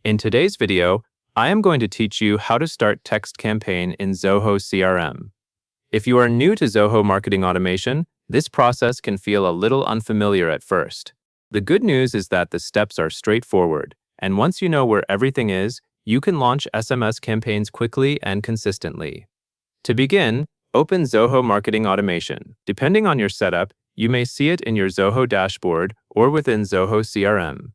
In today's video, I am going to teach you how to start text campaign in Zoho CRM. If you are new to Zoho marketing automation, this process can feel a little unfamiliar at first. The good news is that the steps are straightforward, and once you know where everything is, you can launch SMS campaigns quickly and consistently. To begin, open Zoho Marketing Automation. Depending on your setup, you may see it in your Zoho dashboard or within Zoho CRM.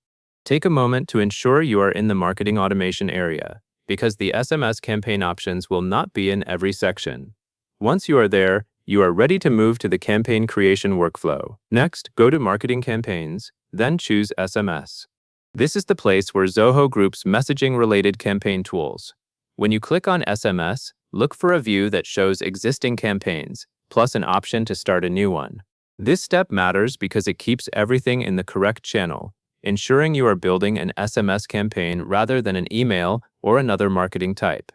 Take a moment to ensure you are in the marketing automation area, because the SMS campaign options will not be in every section. Once you are there, you are ready to move to the campaign creation workflow. Next, go to Marketing Campaigns, then choose SMS. This is the place where Zoho groups messaging-related campaign tools. When you click on SMS, look for a view that shows existing campaigns, plus an option to start a new one. This step matters because it keeps everything in the correct channel, ensuring you are building an SMS campaign rather than an email or another marketing type.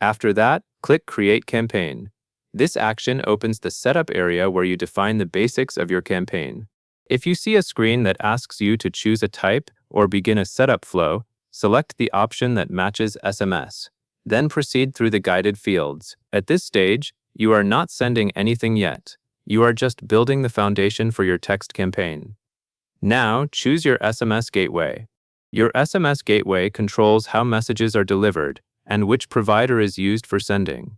After that, click Create Campaign. This action opens the setup area where you define the basics of your campaign. If you see a screen that asks you to choose a type or begin a setup flow, select the option that matches SMS. Then proceed through the guided fields. At this stage, you are not sending anything yet. You are just building the foundation for your text campaign. Now, choose your SMS gateway. Your SMS gateway controls how messages are delivered and which provider is used for sending.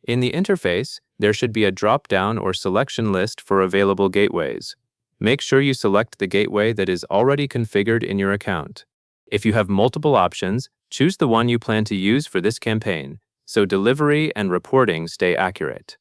In the interface, there should be a drop-down or selection list for available gateways. Make sure you select the gateway that is already configured in your account. If you have multiple options, choose the one you plan to use for this campaign, so delivery and reporting stay accurate.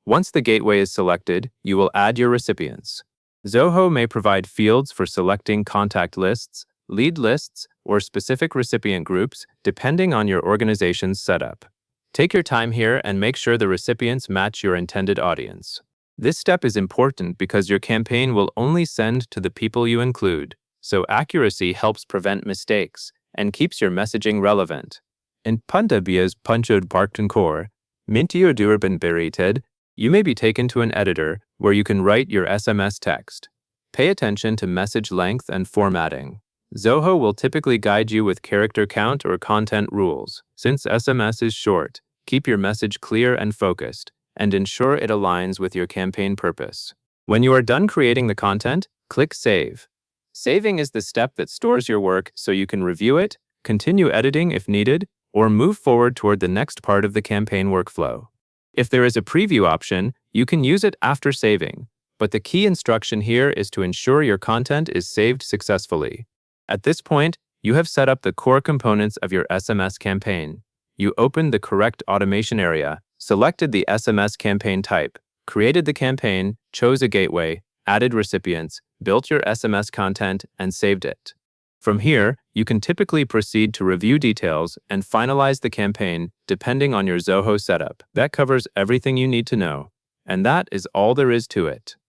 Once the gateway is selected, you will add your recipients. Zoho may provide fields for selecting contact lists, lead lists, or specific recipient groups, depending on your organization's setup. Take your time here and make sure the recipients match your intended audience. This step is important because your campaign will only send to the people you include, so accuracy helps prevent mistakes and keeps your messaging relevant. In Pandabia's Punchod Parktankor, Mintio Durban Berited, you may be taken to an editor where you can write your SMS text. Pay attention to message length and formatting. Zoho will typically guide you with character count or content rules. Since SMS is short, keep your message clear and focused, and ensure it aligns with your campaign purpose. When you are done creating the content, click Save. Saving is the step that stores your work so you can review it, continue editing if needed, or move forward toward the next part of the campaign workflow. If there is a preview option, you can use it after saving, but the key instruction here is to ensure your content is saved successfully. At this point, you have set up the core components of your SMS campaign. You opened the correct automation area, selected the SMS campaign type, created the campaign, chose a gateway, added recipients, built your SMS content, and saved it. From here, you can typically proceed to review details and finalize the campaign depending on your Zoho setup. That covers everything you need to know, and that is all there is to it.